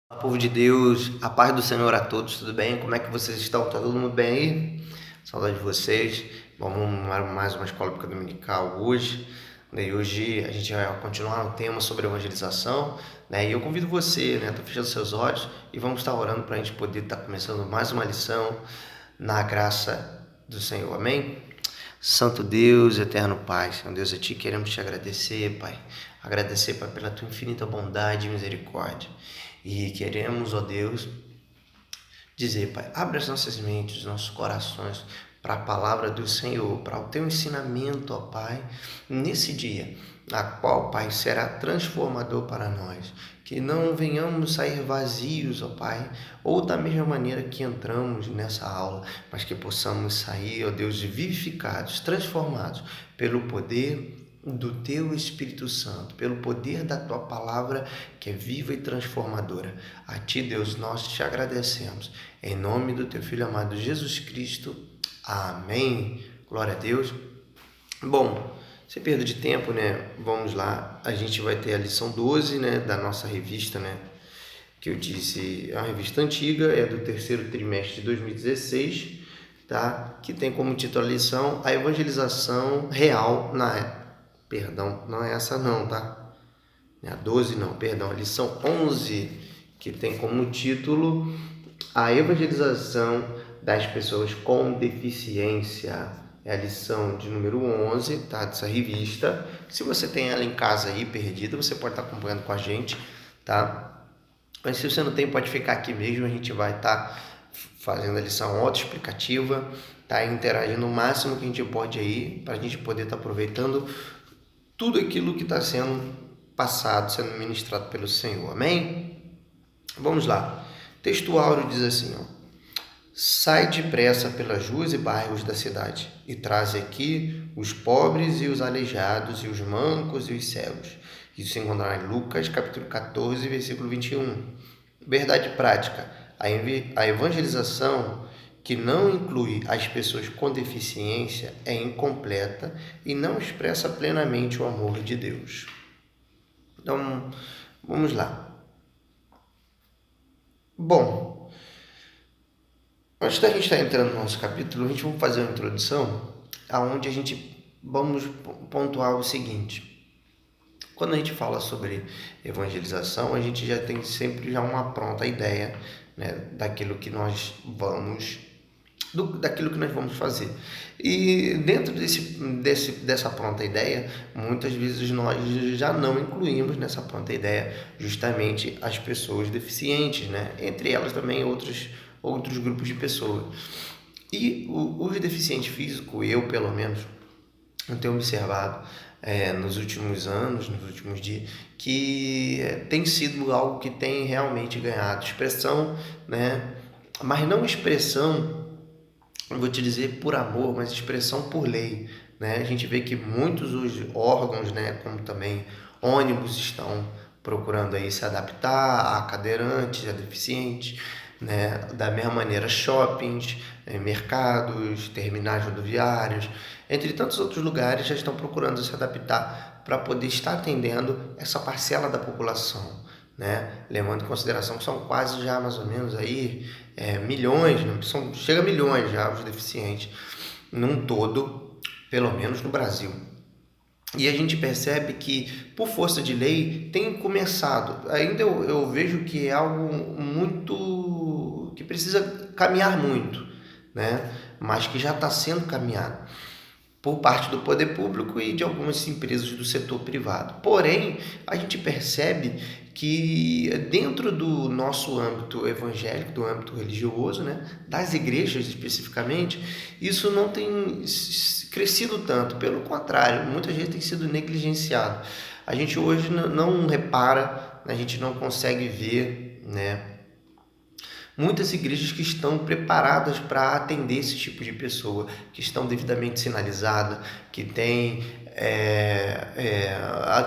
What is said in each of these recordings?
Povo de Deus, a paz do Senhor a todos, tudo bem? Como é que vocês estão? Tá todo mundo bem aí? Saudade de vocês. Vamos mais uma escola bíblica dominical hoje. E hoje a gente vai continuar o tema sobre evangelização, né? E eu convido você, né? Tô fechando seus olhos e vamos estar orando para a gente poder estar começando mais uma lição na graça do Senhor. Amém? Santo Deus, eterno Pai, Senhor Deus, a Ti queremos te agradecer, Pai. Agradecer, Pai, pela Tua infinita bondade e misericórdia. E queremos, ó Deus, dizer, Pai, abre as nossas mentes, os nossos corações para a palavra do Senhor, para o Teu ensinamento, ó Pai, nesse dia, na qual, Pai, será transformador para nós. Que não venhamos sair vazios, ó Pai, ou da mesma maneira que entramos nessa aula, mas que possamos sair, ó Deus, vivificados, transformados pelo poder do Teu Espírito Santo, pelo poder da Tua palavra que é viva e transformadora. A Ti, Deus, nós te agradecemos. Em nome do Teu Filho amado Jesus Cristo. Amém. Glória a Deus. Bom, sem perda de tempo, né? Vamos lá. A gente vai ter a lição 12, né, da nossa revista, né? Que eu disse, é uma revista antiga, é do terceiro trimestre de 2016, tá? Que tem como título a lição A Evangelização Real na... Perdão, não é essa não, tá? A 12 não, perdão, a lição 11, que tem como título A Evangelização das Pessoas com Deficiência. É a lição de número 11, tá? Dessa revista. Se você tem ela em casa aí, perdida, você pode estar acompanhando com a gente, tá? Mas se você não tem, pode ficar aqui mesmo, a gente vai estar fazendo a lição autoexplicativa, tá? Interagindo o máximo que a gente pode aí, para a gente poder estar aproveitando tudo aquilo que está sendo passado, sendo ministrado pelo Senhor. Amém? Vamos lá. Texto áureo diz assim, ó: sai depressa pelas ruas e bairros da cidade e traze aqui os pobres e os aleijados e os mancos e os cegos. Isso se encontra em Lucas, capítulo 14, versículo 21. Verdade prática. A evangelização que não inclui as pessoas com deficiência é incompleta e não expressa plenamente o amor de Deus. Então, vamos lá. Bom, antes da gente estar entrando no nosso capítulo, a gente vai fazer uma introdução aonde a gente vamos pontuar o seguinte. Quando a gente fala sobre evangelização, a gente já tem sempre já uma pronta ideia, né, daquilo que nós vamos fazer. E dentro dessa pronta ideia, muitas vezes nós já não incluímos nessa pronta ideia justamente as pessoas deficientes, né? Entre elas também outros grupos de pessoas. E os deficientes físicos, eu pelo menos, eu tenho observado nos últimos anos, nos últimos dias, que tem sido algo que tem realmente ganhado expressão, né? Mas não expressão, eu vou te dizer por amor, mas expressão por lei, né? A gente vê que muitos os órgãos, né, como também ônibus, estão procurando aí se adaptar a cadeirantes, a deficientes, né? Da mesma maneira, shoppings, mercados, terminais rodoviários, entre tantos outros lugares já estão procurando se adaptar para poder estar atendendo essa parcela da população, né? Levando em consideração que são quase já mais ou menos aí milhões, chega a milhões já os deficientes num todo, pelo menos no Brasil. E a gente percebe que, por força de lei, tem começado. Ainda eu vejo que é algo muito que precisa caminhar muito, né? Mas que já está sendo caminhado por parte do poder público e de algumas empresas do setor privado. Porém, a gente percebe que dentro do nosso âmbito evangélico, do âmbito religioso, né, das igrejas especificamente, isso não tem crescido tanto, pelo contrário, muita gente tem sido negligenciado. A gente hoje não repara, a gente não consegue ver, né, muitas igrejas que estão preparadas para atender esse tipo de pessoa, que estão devidamente sinalizadas, que têm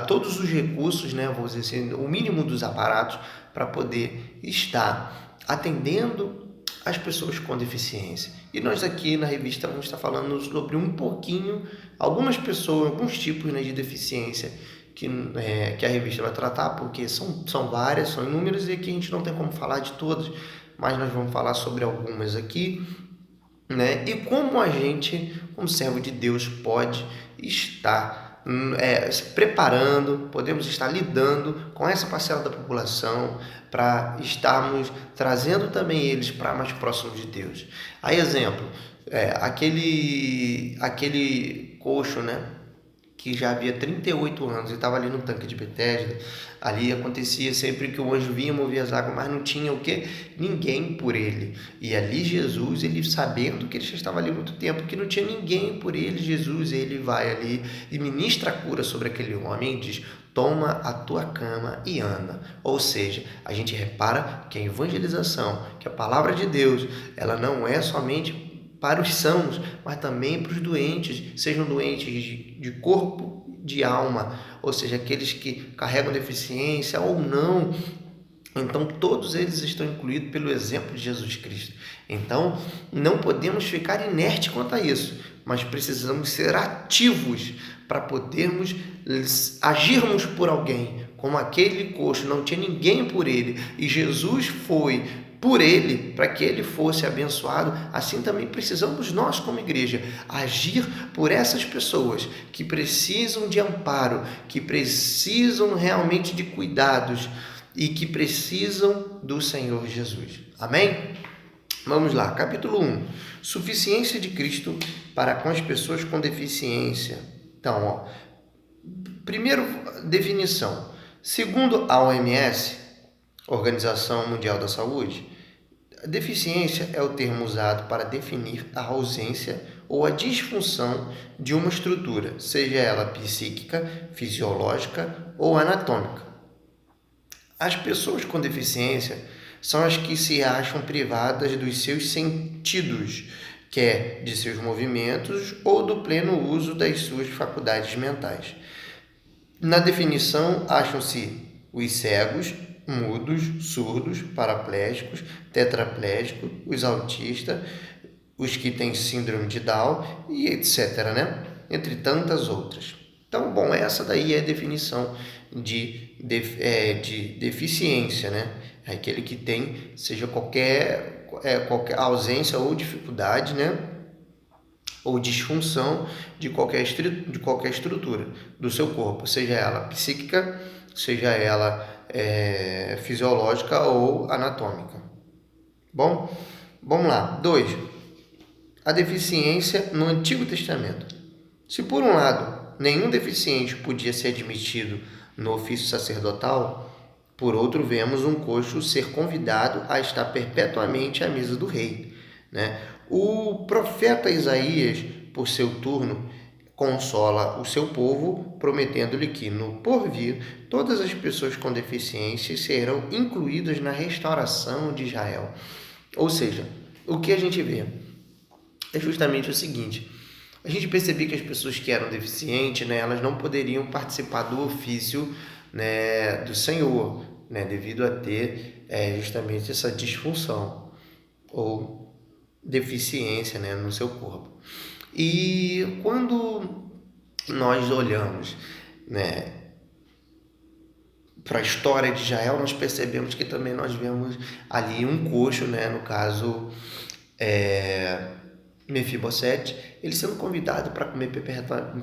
todos os recursos, né, vamos dizer assim, o mínimo dos aparatos para poder estar atendendo as pessoas com deficiência. E nós aqui na revista vamos estar falando sobre um pouquinho, algumas pessoas, alguns tipos, né, de deficiência que a revista vai tratar, porque são várias, são inúmeras e aqui a gente não tem como falar de todas, mas nós vamos falar sobre algumas aqui, né? E como a gente, como servo de Deus, pode estar se preparando, podemos estar lidando com essa parcela da população para estarmos trazendo também eles para mais próximos de Deus. Aí, exemplo, aquele coxo, né, que já havia 38 anos e estava ali no tanque de Betesda. Ali acontecia sempre que o anjo vinha, movia as águas, mas não tinha o quê? Ninguém por ele. E ali Jesus, ele sabendo que ele já estava ali há muito tempo, que não tinha ninguém por ele, Jesus, ele vai ali e ministra a cura sobre aquele homem e diz: toma a tua cama e anda. Ou seja, a gente repara que a evangelização, que a palavra de Deus, ela não é somente para os sãos, mas também para os doentes, sejam doentes de corpo, de alma, ou seja, aqueles que carregam deficiência ou não. Então, todos eles estão incluídos pelo exemplo de Jesus Cristo. Então, não podemos ficar inertes quanto a isso, mas precisamos ser ativos para podermos agirmos por alguém. Como aquele coxo, não tinha ninguém por ele, e Jesus foi por ele, para que ele fosse abençoado, assim também precisamos nós como igreja agir por essas pessoas que precisam de amparo, que precisam realmente de cuidados e que precisam do Senhor Jesus. Amém? Vamos lá, capítulo 1. Suficiência de Cristo para com as pessoas com deficiência. Então, primeiro, definição. Segundo a OMS, Organização Mundial da Saúde, a deficiência é o termo usado para definir a ausência ou a disfunção de uma estrutura, seja ela psíquica, fisiológica ou anatômica. As pessoas com deficiência são as que se acham privadas dos seus sentidos, quer de seus movimentos ou do pleno uso das suas faculdades mentais. Na definição, acham-se os cegos, mudos, surdos, paraplégicos, tetraplégicos, os autistas, os que têm síndrome de Down e etc., né? Entre tantas outras. Então, bom, essa daí é a definição de deficiência, né? É aquele que tem, seja qualquer ausência ou dificuldade, né? Ou disfunção de qualquer estrutura do seu corpo, seja ela psíquica, seja ela fisiológica ou anatômica. Bom, vamos lá. 2. A deficiência no Antigo Testamento. Se por um lado, nenhum deficiente podia ser admitido no ofício sacerdotal, por outro, vemos um coxo ser convidado a estar perpetuamente à mesa do rei, né? O profeta Isaías, por seu turno, consola o seu povo, prometendo-lhe que, no porvir, todas as pessoas com deficiência serão incluídas na restauração de Israel. Ou seja, o que a gente vê é justamente o seguinte: a gente percebia que as pessoas que eram deficientes, né, elas não poderiam participar do ofício, né, do Senhor, né, devido a ter justamente essa disfunção ou deficiência, né, no seu corpo. E quando nós olhamos, né, para a história de Israel, nós percebemos que também nós vemos ali um coxo, né, no caso Mefibosete, ele sendo convidado para comer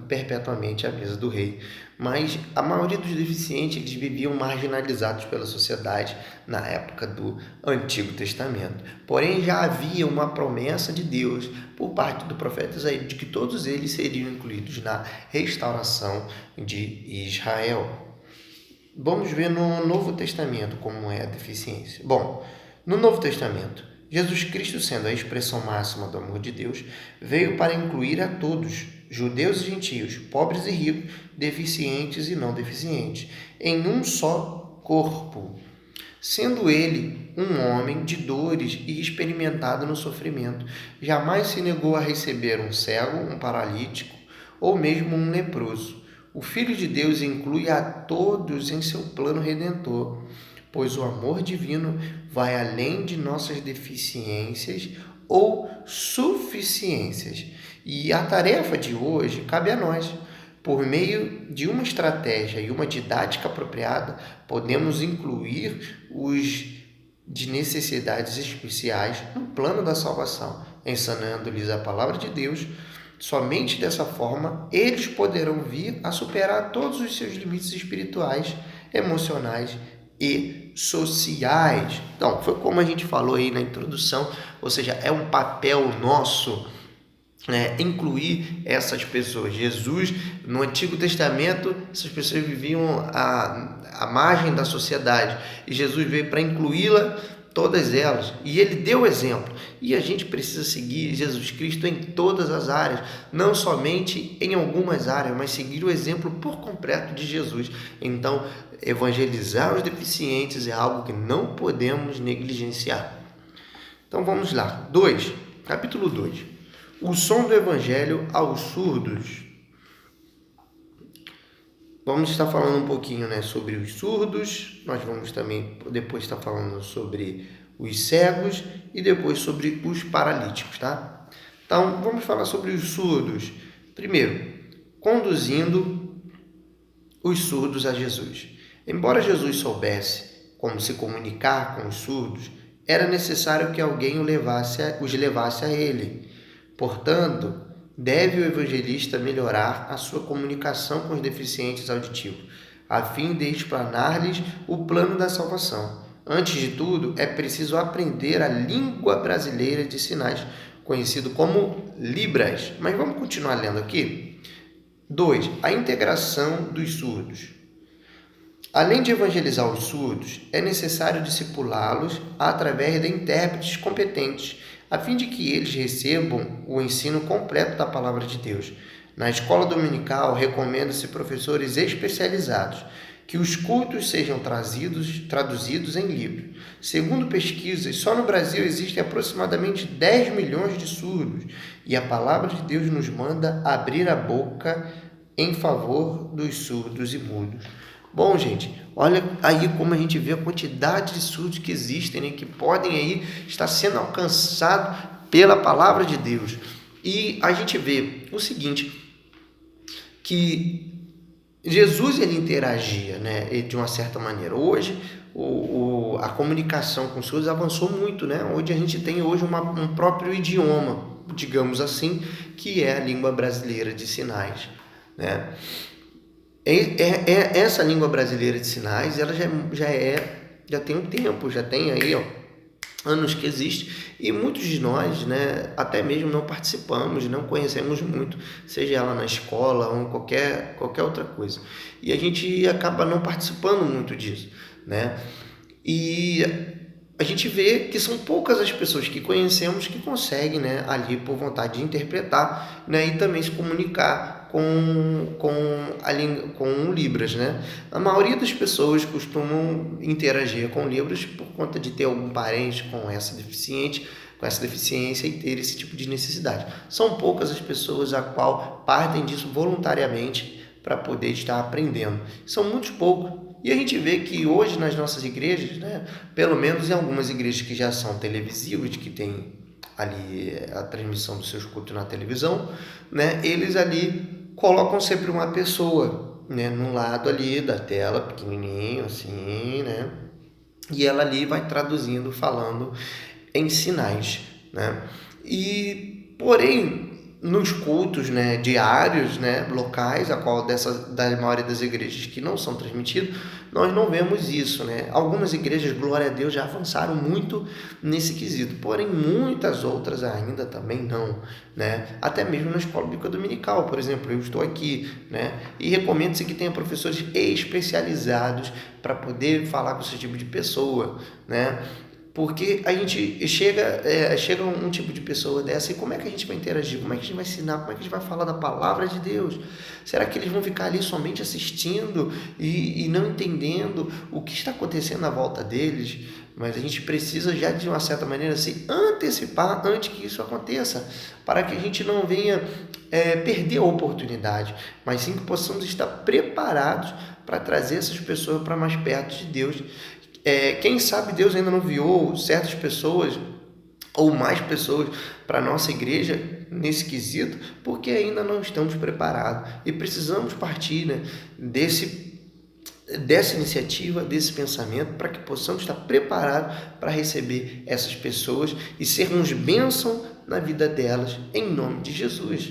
perpetuamente à mesa do rei. Mas a maioria dos deficientes, eles viviam marginalizados pela sociedade na época do Antigo Testamento. Porém, já havia uma promessa de Deus por parte do profeta Isaías de que todos eles seriam incluídos na restauração de Israel. Vamos ver no Novo Testamento como é a deficiência. Bom, no Novo Testamento, Jesus Cristo, sendo a expressão máxima do amor de Deus, veio para incluir a todos, judeus e gentios, pobres e ricos, deficientes e não deficientes, em um só corpo, sendo ele um homem de dores e experimentado no sofrimento. Jamais se negou a receber um cego, um paralítico ou mesmo um leproso. O Filho de Deus inclui a todos em seu plano redentor, pois o amor divino vai além de nossas deficiências ou suficiências. E a tarefa de hoje cabe a nós, Por meio de uma estratégia e uma didática apropriada, podemos incluir os de necessidades especiais no plano da salvação, ensinando-lhes a palavra de Deus. Somente dessa forma, eles poderão vir a superar todos os seus limites espirituais, emocionais e sociais. Então, foi como a gente falou aí na introdução, ou seja, é um papel nosso, né, incluir essas pessoas. Jesus, no Antigo Testamento, essas pessoas viviam à margem da sociedade, e Jesus veio para incluí-la, todas elas, e ele deu exemplo, e a gente precisa seguir Jesus Cristo em todas as áreas, não somente em algumas áreas, mas seguir o exemplo por completo de Jesus. Então, evangelizar os deficientes é algo que não podemos negligenciar. Então vamos lá, capítulo 2, o som do evangelho aos surdos. Vamos estar falando um pouquinho, né, sobre os surdos, nós vamos também depois estar falando sobre os cegos e depois sobre os paralíticos, tá? Então, vamos falar sobre os surdos. Primeiro, conduzindo os surdos a Jesus. Embora Jesus soubesse como se comunicar com os surdos, era necessário que alguém os levasse a ele. Portanto, deve o evangelista melhorar a sua comunicação com os deficientes auditivos, a fim de explanar-lhes o plano da salvação. Antes de tudo, é preciso aprender a língua brasileira de sinais, conhecido como Libras. Mas vamos continuar lendo aqui. 2. A integração dos surdos. Além de evangelizar os surdos, é necessário discipulá-los através de intérpretes competentes, a fim de que eles recebam o ensino completo da palavra de Deus. Na escola dominical, recomenda-se professores especializados, que os cultos sejam traduzidos em livros. Segundo pesquisas, só no Brasil existem aproximadamente 10 milhões de surdos, e a palavra de Deus nos manda abrir a boca em favor dos surdos e mudos. Bom, gente, olha aí como a gente vê a quantidade de surdos que existem, né, que podem aí estar sendo alcançados pela palavra de Deus. E a gente vê o seguinte, que Jesus ele interagia, né, de uma certa maneira. Hoje a comunicação com os surdos avançou muito, né? Onde a gente tem hoje um próprio idioma, digamos assim, que é a língua brasileira de sinais, né? Essa língua brasileira de sinais, ela já tem um tempo, já tem aí, anos que existe, e muitos de nós, né, até mesmo não participamos, não conhecemos muito, seja ela na escola ou em qualquer outra coisa. E a gente acaba não participando muito disso, né? E a gente vê que são poucas as pessoas que conhecemos que conseguem, né, ali por vontade de interpretar, né, e também se comunicar com Libras, né? A maioria das pessoas costumam interagir com Libras por conta de ter algum parente com essa deficiência e ter esse tipo de necessidade. São poucas as pessoas a qual partem disso voluntariamente para poder estar aprendendo. São muito poucos. E a gente vê que hoje nas nossas igrejas, né, pelo menos em algumas igrejas que já são televisivas, que tem ali a transmissão dos seus cultos na televisão, né, eles ali colocam sempre uma pessoa, né, no lado ali da tela, pequenininho assim, né, e ela ali vai traduzindo, falando em sinais, né, e porém nos cultos, né, diários, né, locais, a qual da maioria das igrejas que não são transmitidos, nós não vemos isso, né? Algumas igrejas, glória a Deus, já avançaram muito nesse quesito, porém muitas outras ainda também não, né? Até mesmo na escola bíblica dominical, por exemplo, eu estou aqui, né? E recomendo-se que tenha professores especializados para poder falar com esse tipo de pessoa, né? Porque a gente chega um tipo de pessoa dessa, e como é que a gente vai interagir? Como é que a gente vai ensinar? Como é que a gente vai falar da palavra de Deus? Será que eles vão ficar ali somente assistindo e não entendendo o que está acontecendo à volta deles? Mas a gente precisa já, de uma certa maneira, se antecipar antes que isso aconteça, para que a gente não venha perder a oportunidade, mas sim que possamos estar preparados para trazer essas pessoas para mais perto de Deus. Quem sabe Deus ainda não enviou certas pessoas ou mais pessoas para a nossa igreja nesse quesito, porque ainda não estamos preparados e precisamos partir, né, dessa iniciativa, desse pensamento, para que possamos estar preparados para receber essas pessoas e sermos bênção na vida delas, em nome de Jesus.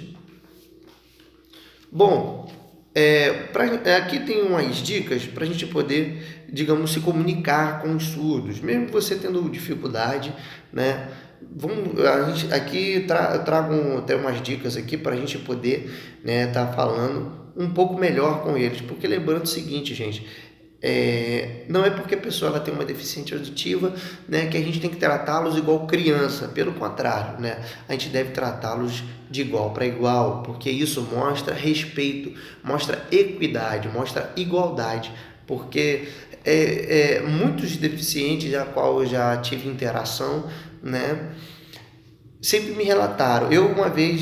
Bom, aqui tem umas dicas para a gente poder, digamos, se comunicar com os surdos, mesmo você tendo dificuldade, né? Eu trago até umas dicas aqui para a gente poder, né, tá falando um pouco melhor com eles, porque lembrando o seguinte, gente, não é porque a pessoa ela tem uma deficiência auditiva, né, que a gente tem que tratá-los igual criança, pelo contrário, né, a gente deve tratá-los de igual para igual, porque isso mostra respeito, mostra equidade, mostra igualdade, porque muitos deficientes a qual eu já tive interação, né, sempre me relataram. Eu uma vez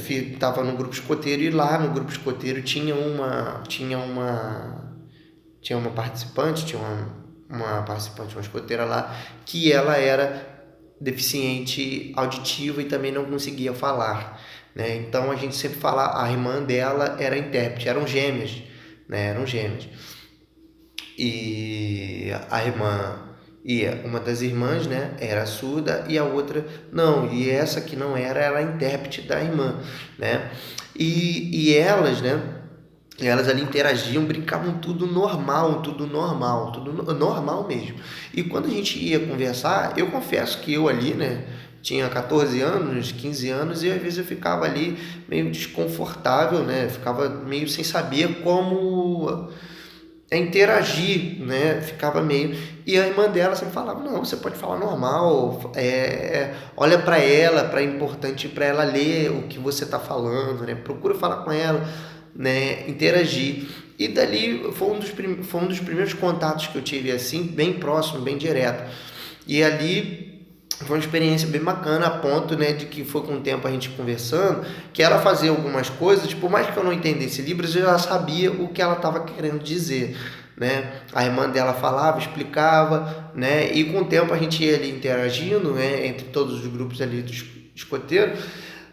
estava no grupo escoteiro e lá no grupo escoteiro tinha uma participante, uma escoteira lá, que ela era deficiente auditiva e também não conseguia falar, né? Então a gente sempre fala, a irmã dela era intérprete, eram gêmeas, né? Eram gêmeas. E a irmã, uma das irmãs, né, era surda e a outra não, e essa que não era a intérprete da irmã, né? E elas, né, elas ali interagiam, brincavam tudo normal mesmo. E quando a gente ia conversar, eu confesso que eu ali, né, tinha 14 anos, 15 anos, e às vezes eu ficava ali meio desconfortável, né, ficava meio sem saber como interagir, né, ficava meio... E a irmã dela sempre falava, não, você pode falar normal, olha para ela, é importante para ela ler o que você está falando, né, procura falar com ela, né, interagir. E dali foi um dos primeiros contatos que eu tive assim, bem próximo, bem direto. E ali foi uma experiência bem bacana, a ponto, né, de que foi com o tempo a gente conversando, que ela fazia algumas coisas, por mais que eu não entendesse Libras, eu já sabia o que ela estava querendo dizer, né? A irmã dela falava, explicava, né? E com o tempo a gente ia ali interagindo, né, entre todos os grupos ali do escoteiro,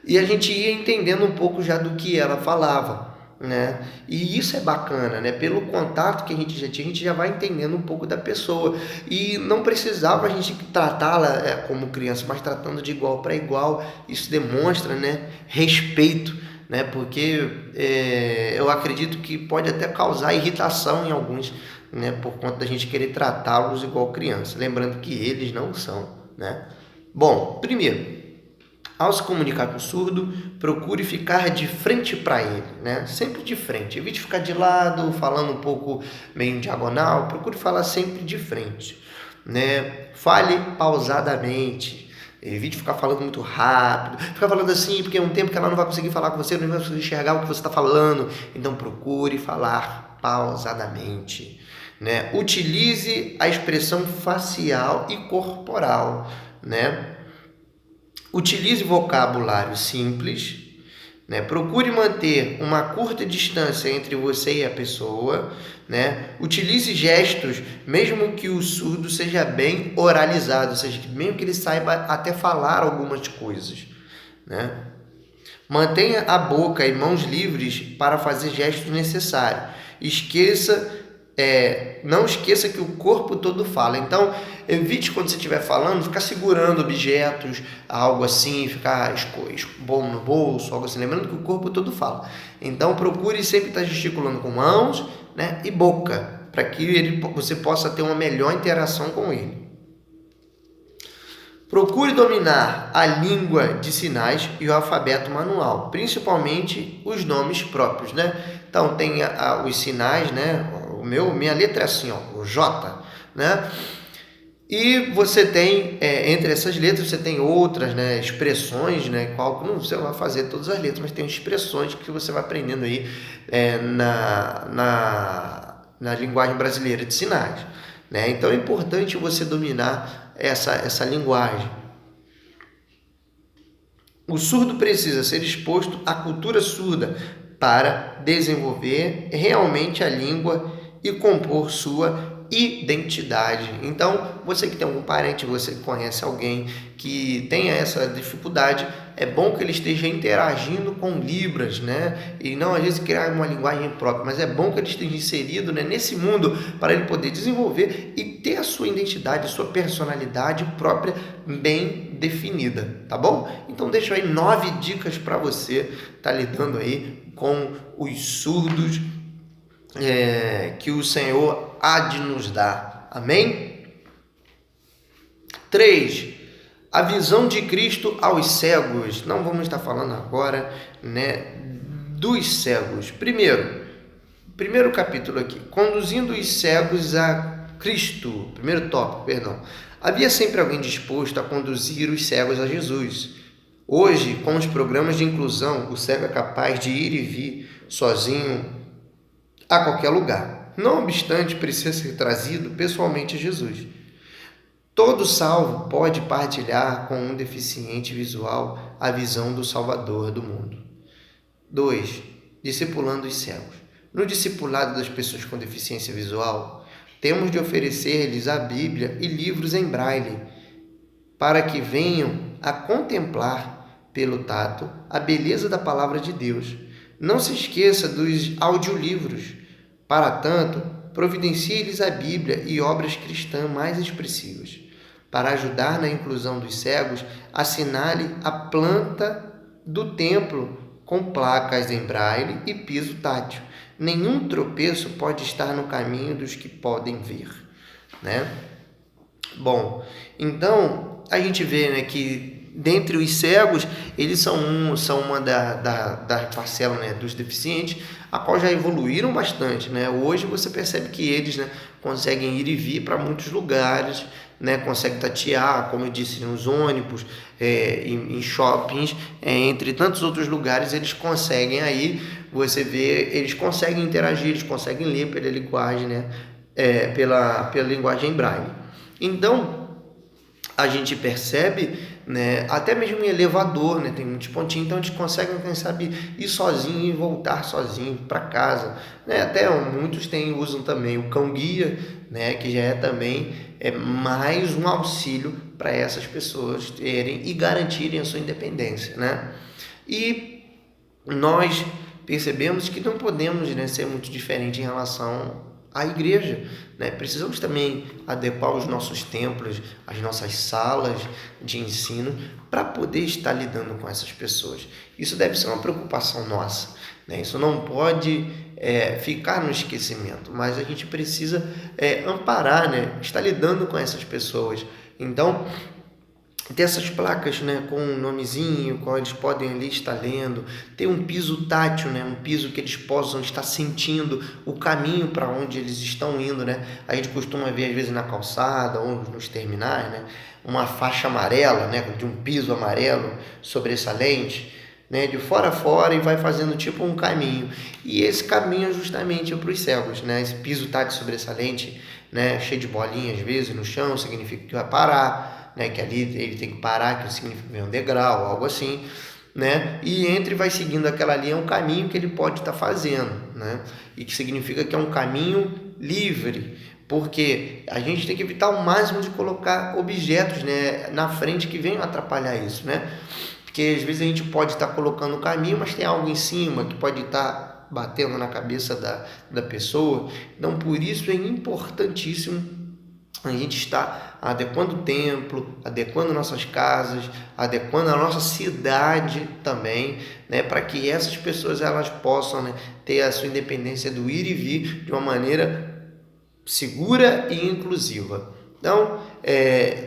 e a gente ia entendendo um pouco já do que ela falava, né? E isso é bacana, né? Pelo contato que a gente já tinha, a gente já vai entendendo um pouco da pessoa e não precisava a gente tratá-la como criança, mas tratando de igual para igual. Isso demonstra, né, respeito, né? Porque eu acredito que pode até causar irritação em alguns, né, por conta da gente querer tratá-los igual criança, lembrando que eles não são, né? Bom, primeiro, ao se comunicar com o surdo, procure ficar de frente para ele, né? Sempre de frente. Evite ficar de lado, falando um pouco meio em diagonal. Procure falar sempre de frente, né? Fale pausadamente. Evite ficar falando muito rápido. Ficar falando assim, porque é um tempo que ela não vai conseguir falar com você, não vai conseguir enxergar o que você está falando. Então procure falar pausadamente, né? Utilize a expressão facial e corporal, né? Utilize vocabulário simples, né? Procure manter uma curta distância entre você e a pessoa, né? Utilize gestos, mesmo que o surdo seja bem oralizado, ou seja, mesmo que ele saiba até falar algumas coisas, né? Mantenha a boca e mãos livres para fazer gestos necessários. Não esqueça que o corpo todo fala. Então, evite quando você estiver falando, ficar segurando objetos, algo assim, ficar bom no bolso, algo assim. Lembrando que o corpo todo fala. Então, procure sempre estar gesticulando com mãos, né, e boca, para que você possa ter uma melhor interação com ele. Procure dominar a língua de sinais e o alfabeto manual, principalmente os nomes próprios, né? Então, tem os sinais, né? Minha letra é assim, ó, o J, né? E você tem, entre essas letras, você tem outras, né, expressões, né? Qual não você vai fazer todas as letras, mas tem expressões que você vai aprendendo aí na linguagem brasileira de sinais, né? Então, é importante você dominar essa linguagem. O surdo precisa ser exposto à cultura surda para desenvolver realmente a língua e compor sua identidade. Então, você que tem algum parente, você que conhece alguém que tenha essa dificuldade, é bom que ele esteja interagindo com Libras, né? E não às vezes criar uma linguagem própria, mas é bom que ele esteja inserido, né, nesse mundo para ele poder desenvolver e ter a sua identidade, a sua personalidade própria bem definida, tá bom? Então deixa aí 9 dicas para você estar lidando aí com os surdos que o Senhor há de nos dar. Amém? 3. A visão de Cristo aos cegos. Não vamos estar falando agora, né, dos cegos. Primeiro capítulo aqui. Conduzindo os cegos a Cristo. Primeiro tópico, perdão. Havia sempre alguém disposto a conduzir os cegos a Jesus. Hoje, com os programas de inclusão, o cego é capaz de ir e vir sozinho a qualquer lugar. Não obstante, precisa ser trazido pessoalmente a Jesus. Todo salvo pode partilhar com um deficiente visual a visão do Salvador do mundo. 2. Discipulando os cegos. No discipulado das pessoas com deficiência visual, temos de oferecer-lhes a Bíblia e livros em braille, para que venham a contemplar, pelo tato, a beleza da palavra de Deus. Não se esqueça dos audiolivros. Para tanto, providencie-lhes a Bíblia e obras cristãs mais expressivas. Para ajudar na inclusão dos cegos, assinale a planta do templo com placas em braille e piso tátil. Nenhum tropeço pode estar no caminho dos que podem ver, né? Bom, então a gente vê, né, que dentre os cegos, eles são uma da parcela, né, dos deficientes, a qual já evoluíram bastante, né? Hoje você percebe que eles, né, conseguem ir e vir para muitos lugares, né, conseguem tatear, como eu disse, nos ônibus, em shoppings, entre tantos outros lugares, eles conseguem aí, você vê, eles conseguem interagir, eles conseguem ler pela linguagem, né, pela linguagem braille. Então, a gente percebe, né, até mesmo em elevador, né, tem muitos pontinhos, então eles conseguem, quem sabe, ir sozinho e voltar sozinho para casa, né? Até muitos usam também o cão-guia, né, que já é também mais um auxílio para essas pessoas terem e garantirem a sua independência, né? E nós percebemos que não podemos, né, ser muito diferente em relação à igreja, né? Precisamos também adequar os nossos templos, as nossas salas de ensino para poder estar lidando com essas pessoas. Isso deve ser uma preocupação nossa, né? Isso não pode ficar no esquecimento, mas a gente precisa amparar, né? Estar lidando com essas pessoas. Então, ter essas placas, né, com um nomezinho, qual eles podem ali estar lendo, ter um piso tátil, né, um piso que eles possam estar sentindo o caminho para onde eles estão indo, né? A gente costuma ver às vezes na calçada ou nos terminais, né, uma faixa amarela, né, de um piso amarelo sobressalente, né, de fora a fora, e vai fazendo tipo um caminho. E esse caminho é justamente para os cegos, né? Esse piso tátil sobressalente, né, cheio de bolinhas às vezes no chão, significa que vai parar, né, que ali ele tem que parar, que significa que vem um degrau, algo assim, né? E vai seguindo aquela linha, é um caminho que ele pode estar fazendo, né? E que significa que é um caminho livre, porque a gente tem que evitar ao máximo de colocar objetos, né, na frente que venham atrapalhar isso, né? Porque às vezes a gente pode estar colocando o caminho, mas tem algo em cima que pode estar batendo na cabeça da pessoa. Então, por isso é importantíssimo a gente está adequando o templo, adequando nossas casas, adequando a nossa cidade também, né, para que essas pessoas elas possam, né, ter a sua independência do ir e vir de uma maneira segura e inclusiva. Então,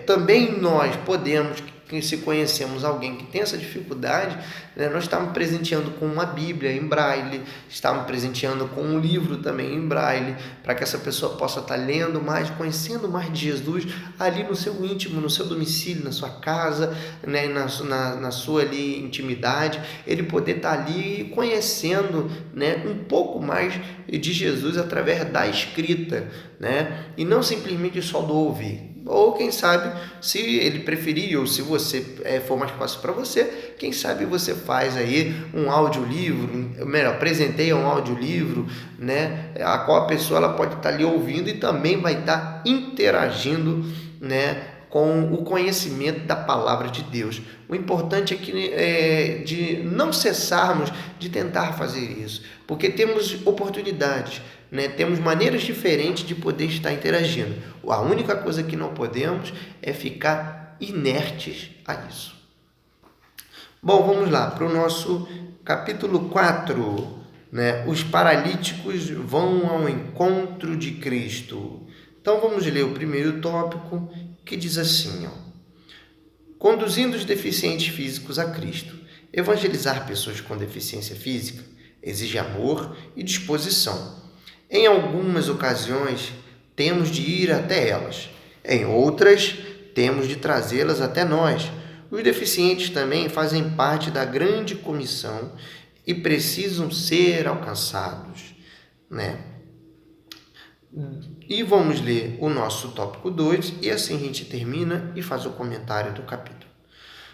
também nós podemos, se conhecemos alguém que tem essa dificuldade, né, nós estamos presenteando com uma Bíblia em braille, estamos presenteando com um livro também em braille, para que essa pessoa possa estar lendo mais, conhecendo mais de Jesus ali no seu íntimo, no seu domicílio, na sua casa, né, na sua ali intimidade, ele poder estar ali conhecendo, né, um pouco mais de Jesus através da escrita, né, e não simplesmente só do ouvir. ou quem sabe, se ele preferir, ou se você for mais fácil para você, quem sabe você faz aí um audiolivro, melhor, presenteia um audiolivro, né, a qual a pessoa ela pode estar ali ouvindo e também vai estar interagindo, né, com o conhecimento da palavra de Deus. O importante é que de não cessarmos de tentar fazer isso, porque temos oportunidades, né? Temos maneiras diferentes de poder estar interagindo. A única coisa que não podemos é ficar inertes a isso. Bom, vamos lá para o nosso capítulo 4, né? Os paralíticos vão ao encontro de Cristo. Então vamos ler o primeiro tópico, que diz assim, ó: conduzindo os deficientes físicos a Cristo. Evangelizar pessoas com deficiência física exige amor e disposição. Em algumas ocasiões, temos de ir até elas. Em outras, temos de trazê-las até nós. Os deficientes também fazem parte da grande comissão e precisam ser alcançados, né? E vamos ler o nosso tópico 2 e assim a gente termina e faz o comentário do capítulo.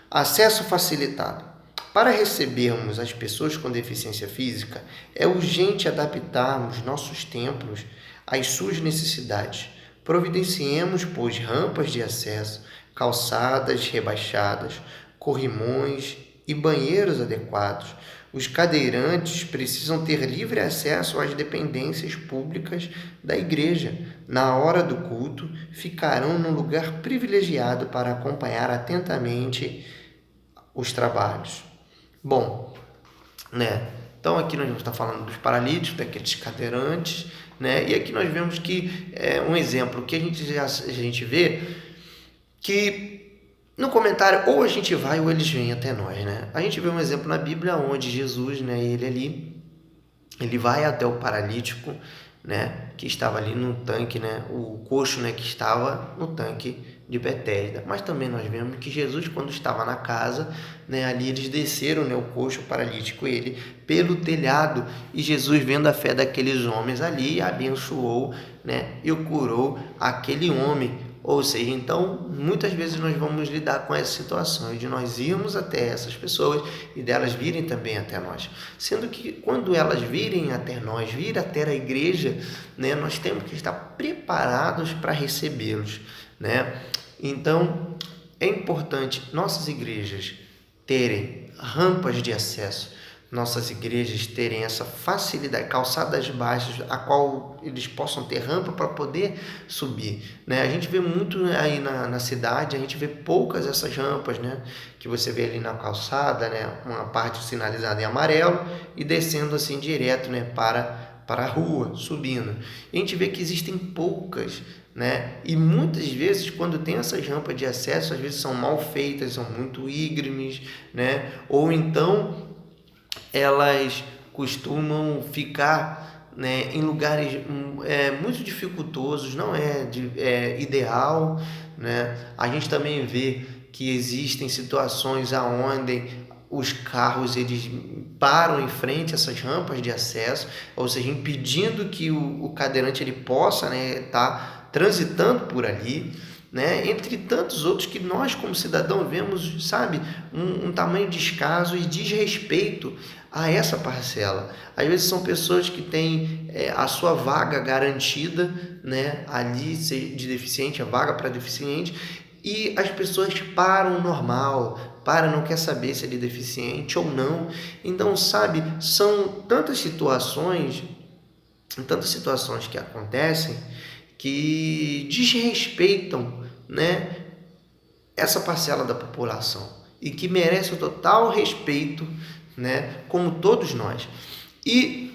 Acesso facilitado. Para recebermos as pessoas com deficiência física, é urgente adaptarmos nossos templos às suas necessidades. Providenciemos, pois, rampas de acesso, calçadas rebaixadas, corrimões e banheiros adequados. Os cadeirantes precisam ter livre acesso às dependências públicas da igreja. Na hora do culto, ficarão num lugar privilegiado para acompanhar atentamente os trabalhos. Bom, né? Então aqui nós vamos estar falando dos paralíticos, daqueles cadeirantes, né? E aqui nós vemos que é um exemplo que a gente vê que no comentário, ou a gente vai ou eles vêm até nós, né? A gente vê um exemplo na Bíblia onde Jesus, né, ele vai até o paralítico, né, que estava ali no tanque, né, o coxo, né, que estava no tanque de Betesda. Mas também nós vemos que Jesus, quando estava na casa, né, ali eles desceram, né, o coxo, o paralítico, ele pelo telhado, e Jesus, vendo a fé daqueles homens ali, abençoou, né, e o curou aquele homem. Ou seja, então, muitas vezes nós vamos lidar com essa situação de nós irmos até essas pessoas e delas virem também até nós. Sendo que quando elas virem até nós, vir até a igreja, né, nós temos que estar preparados para recebê-los, né? Então, é importante nossas igrejas terem rampas de acesso, nossas igrejas terem essa facilidade, calçadas baixas, a qual eles possam ter rampa para poder subir, né? A gente vê muito aí na cidade, a gente vê poucas essas rampas, né? Que você vê ali na calçada, né? Uma parte sinalizada em amarelo e descendo assim direto, né? Para a rua, subindo. E a gente vê que existem poucas, né? E muitas vezes, quando tem essas rampas de acesso, às vezes são mal feitas, são muito íngremes, né? Ou então elas costumam ficar, né, em lugares muito dificultosos, não é ideal, né? A gente também vê que existem situações aonde os carros eles param em frente a essas rampas de acesso, ou seja, impedindo que o cadeirante ele possa, né, tá transitando por ali, né? Entre tantos outros que nós como cidadão vemos, sabe, um tamanho descaso e desrespeito a essa parcela. Às vezes são pessoas que têm a sua vaga garantida, né, ali de deficiente, a vaga para deficiente, e as pessoas param normal, não quer saber se ele é deficiente ou não. Então, sabe, são tantas situações que acontecem que desrespeitam, né, essa parcela da população e que merece o total respeito, né, como todos nós. E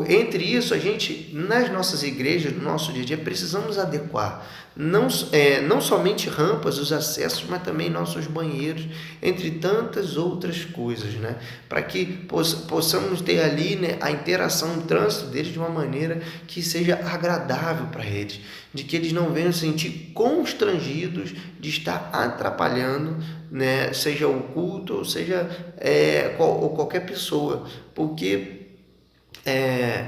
entre isso, a gente, nas nossas igrejas, no nosso dia a dia, precisamos adequar não somente rampas, os acessos, mas também nossos banheiros, entre tantas outras coisas, né? Para que possamos ter ali, né, a interação, o trânsito deles de uma maneira que seja agradável para eles, de que eles não venham se sentir constrangidos de estar atrapalhando, né, seja o culto, ou seja ou qualquer pessoa, porque,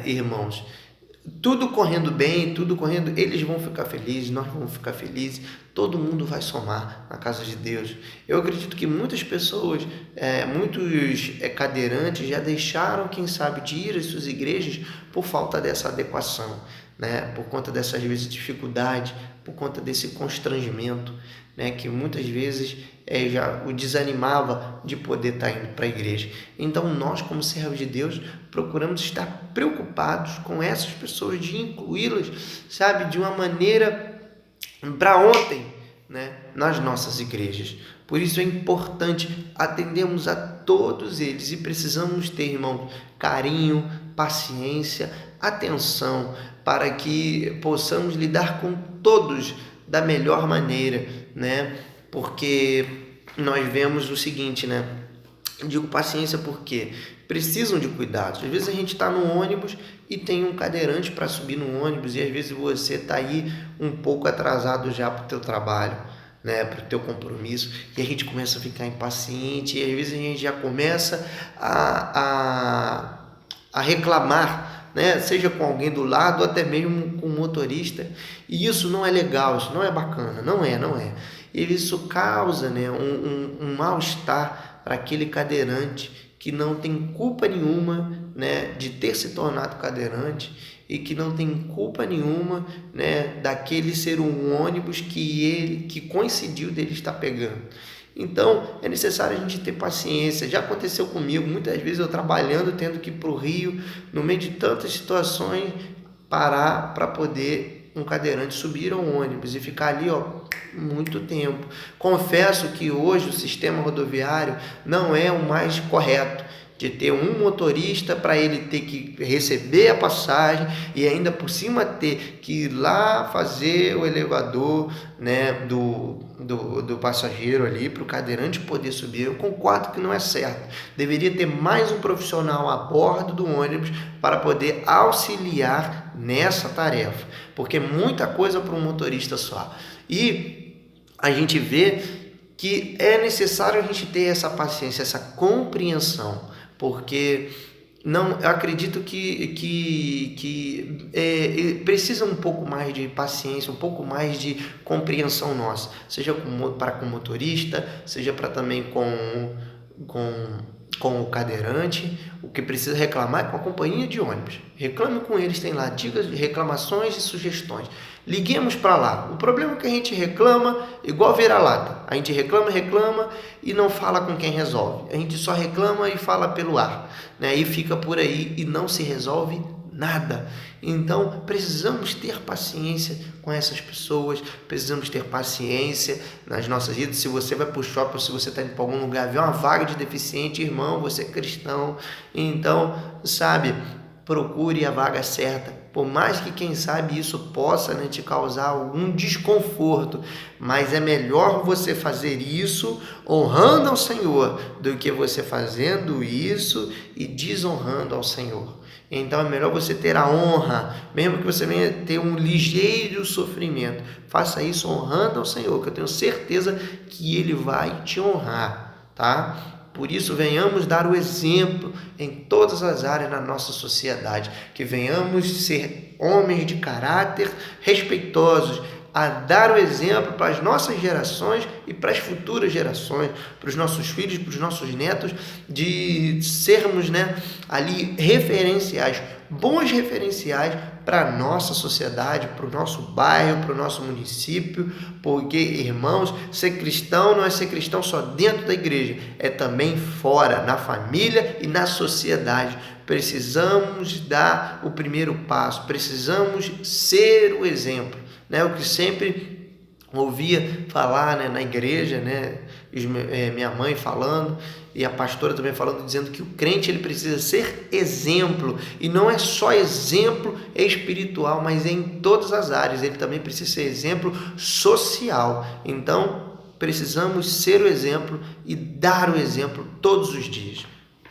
irmãos, tudo correndo bem, tudo correndo, eles vão ficar felizes, nós vamos ficar felizes, todo mundo vai somar na casa de Deus. Eu acredito que muitas pessoas, muitos cadeirantes já deixaram, quem sabe, de ir às suas igrejas por falta dessa adequação, né? Por conta dessas vezes dificuldade, por conta desse constrangimento, né? Que muitas vezes já o desanimava de poder estar indo para a igreja. Então nós, como servos de Deus, procuramos estar preocupados com essas pessoas, de incluí-las, sabe, de uma maneira para ontem, né, nas nossas igrejas. Por isso é importante atendermos a todos eles e precisamos ter, irmãos, carinho, paciência, atenção, para que possamos lidar com todos da melhor maneira, né? Porque nós vemos o seguinte, né? Digo paciência porque precisam de cuidados. Às vezes a gente está no ônibus e tem um cadeirante para subir no ônibus, e às vezes você está aí um pouco atrasado já para o teu trabalho, né, para o teu compromisso, e a gente começa a ficar impaciente, e às vezes a gente já começa a reclamar, né, seja com alguém do lado ou até mesmo com o motorista, e isso não é legal, isso não é bacana, não é. E isso causa, né, um mal-estar para aquele cadeirante que não tem culpa nenhuma, né, de ter se tornado cadeirante, e que não tem culpa nenhuma, né, daquele ser um ônibus que coincidiu dele estar pegando. Então é necessário a gente ter paciência. Já aconteceu comigo, muitas vezes eu trabalhando, tendo que ir para o Rio, no meio de tantas situações, parar para poder um cadeirante subir ao ônibus e ficar ali, muito tempo. Confesso que hoje o sistema rodoviário não é o mais correto, de ter um motorista para ele ter que receber a passagem e ainda por cima ter que ir lá fazer o elevador, né, do passageiro ali para o cadeirante poder subir. Eu concordo que não é certo. Deveria ter mais um profissional a bordo do ônibus para poder auxiliar nessa tarefa, porque muita coisa para um motorista só. E a gente vê que é necessário a gente ter essa paciência, essa compreensão, porque eu acredito que precisa um pouco mais de paciência, um pouco mais de compreensão nossa, seja para com o motorista, seja para também com o cadeirante. O que precisa reclamar é com a companhia de ônibus. Reclame com eles, tem lá dicas, reclamações e sugestões. Liguemos para lá. O problema é que a gente reclama igual vira-lata. A gente reclama e não fala com quem resolve. A gente só reclama e fala pelo ar, né? E fica por aí e não se resolve nada. Então precisamos ter paciência com essas pessoas, precisamos ter paciência nas nossas vidas. Se você vai para o shopping, se você está indo para algum lugar, vê uma vaga de deficiente, irmão, você é cristão, então, sabe, procure a vaga certa. Por mais que, quem sabe, isso possa, né, te causar algum desconforto, mas é melhor você fazer isso honrando ao Senhor do que você fazendo isso e desonrando ao Senhor. Então é melhor você ter a honra, mesmo que você venha ter um ligeiro sofrimento. Faça isso honrando ao Senhor, que eu tenho certeza que Ele vai te honrar, tá? Por isso, venhamos dar o exemplo em todas as áreas da nossa sociedade, que venhamos ser homens de caráter respeitosos, a dar o exemplo para as nossas gerações e para as futuras gerações, para os nossos filhos, para os nossos netos, de sermos, né, ali referenciais, bons referenciais para a nossa sociedade, para o nosso bairro, para o nosso município, porque, irmãos, ser cristão não é ser cristão só dentro da igreja, é também fora, na família e na sociedade. Precisamos dar o primeiro passo, precisamos ser o exemplo, né? O que sempre ouvia falar, né, na igreja, né, minha mãe falando e a pastora também falando, dizendo que o crente ele precisa ser exemplo, e não é só exemplo espiritual, mas em todas as áreas. Ele também precisa ser exemplo social. Então precisamos ser o exemplo e dar o exemplo todos os dias.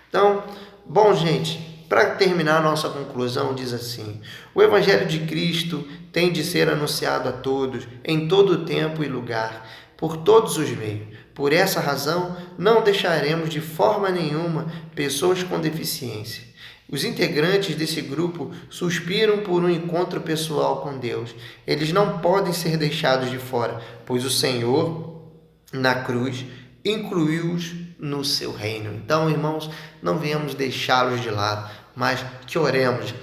Então, bom, gente, para terminar a nossa conclusão, diz assim: o Evangelho de Cristo tem de ser anunciado a todos, em todo tempo e lugar, por todos os meios. Por essa razão, não deixaremos de forma nenhuma pessoas com deficiência. Os integrantes desse grupo suspiram por um encontro pessoal com Deus. Eles não podem ser deixados de fora, pois o Senhor, na cruz, incluiu-os no seu reino. Então, irmãos, não venhamos deixá-los de lado, mas que oremos,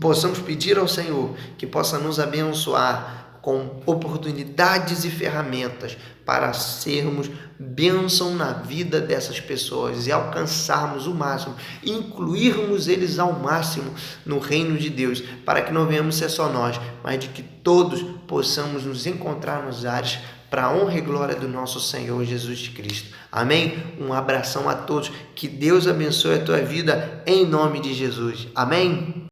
possamos pedir ao Senhor que possa nos abençoar com oportunidades e ferramentas para sermos bênção na vida dessas pessoas e alcançarmos o máximo, incluirmos eles ao máximo no reino de Deus, para que não venhamos ser só nós, mas de que todos possamos nos encontrar nos ares para a honra e glória do nosso Senhor Jesus Cristo. Amém? Um abração a todos, que Deus abençoe a tua vida em nome de Jesus. Amém?